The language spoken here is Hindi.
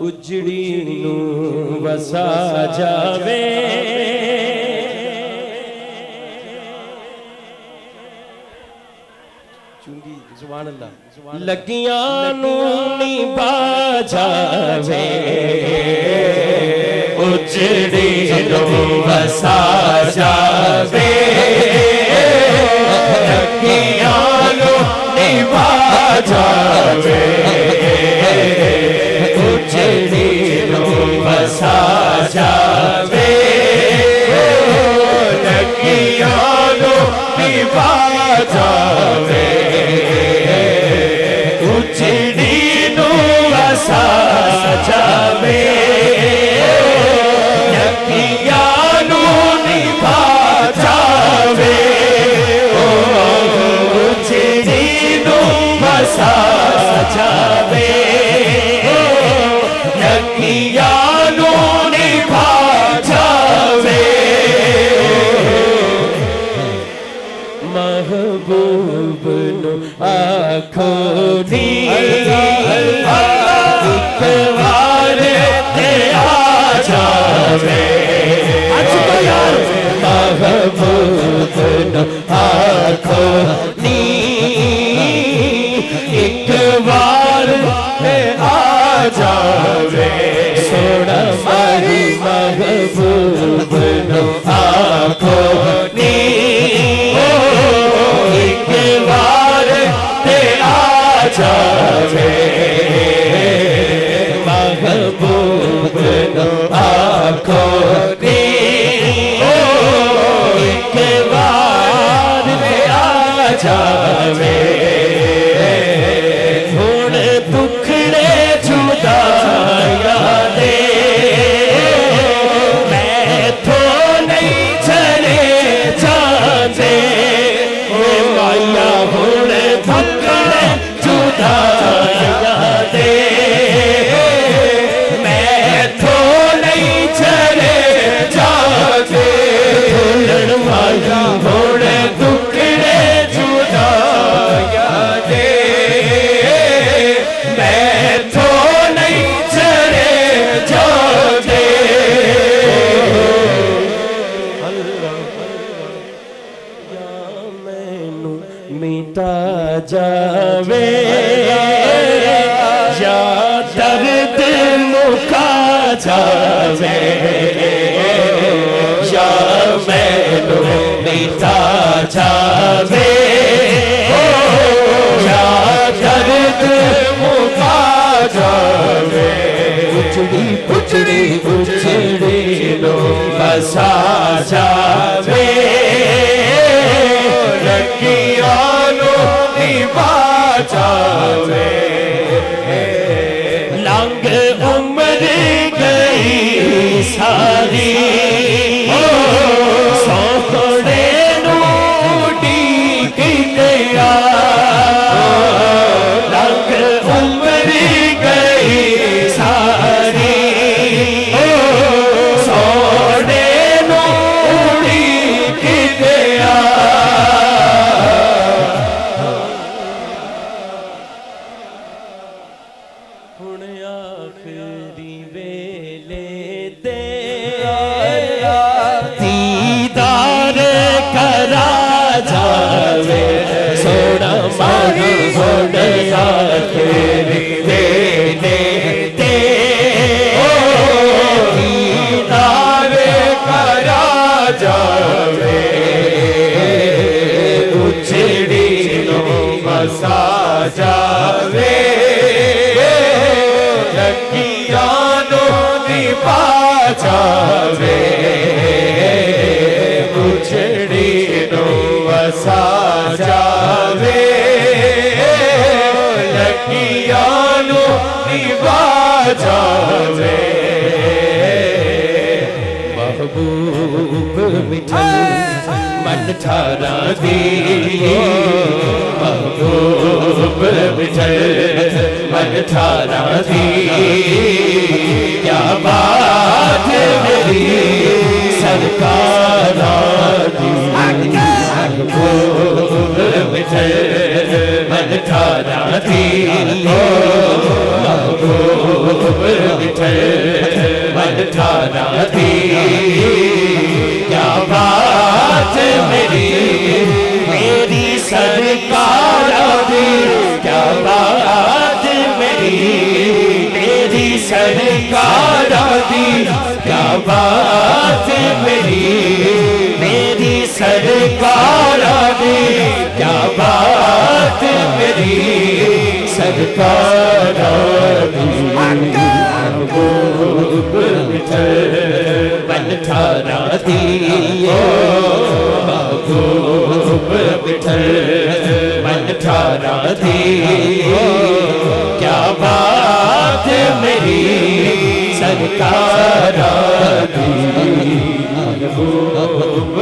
उजड़ी नू वसा जावे चुंगी सुभान अल्लाह लगियां नू निभा जावे उजड़ी नू वसा जावे लगियां नू निभा जावे उजड़ी नू वसा जावे लगियां नू निभा जावे उजड़ी नू वसा जावे लगियां नू निभा जावे उजड़ी नू वसा जावे लगियां नू निभा जावे महबूब नू आखो दी एक बार ते आ जावे महबूब नू आखो दी एक बार ते आ जावे सोना माही महबूब नू आखो नी एक बार ते आ जावे महबूब नू आखो नी एक बार ते आ जावे हुण दुखड़े जुदाया दे मैं तो नहीं चले जाते माया हुण दुखड़े जुदाया दे मैं तो नहीं चले जाते भूलन माया हुण दुखड़े जुदाया दे मैं तो नहीं चले जाते या मैनू मिटा जावे या दर्द मुका जावे या मैनू मिटा जावे या दर्द मुका जावे उजड़ी उजड़ी उजड़ी लो बसा जावे लगियां नू निभा जावे लंघ उम्र गई सारी सोहणे नू उड़ीक गया लंघ उम्र गई सारी सोहणे नू उड़ीक गया हुण आखिरी वेले ते दीदार करा जावे सोना माही हुण आखिरी वेले ते दीदार करा जावे उजड़ी नू वसा जावे लगियां नू निभा जावे उजड़ी नू वसा जावे लगियां नू निभा जावे महबूब मिठल मन ठारा दी महबूब मिठल मन ठारा दी क्या बात मेरी सरकार दी महबूब मिठल मन ठारा दी बात मेरी मेरी सरकार दी, क्या बात मेरी सरकार दी। महबूब विठल मन ठारा दिए, महबूब विठल मन ठारा दिए, क्या बात मेरी सरकार दी। महबूब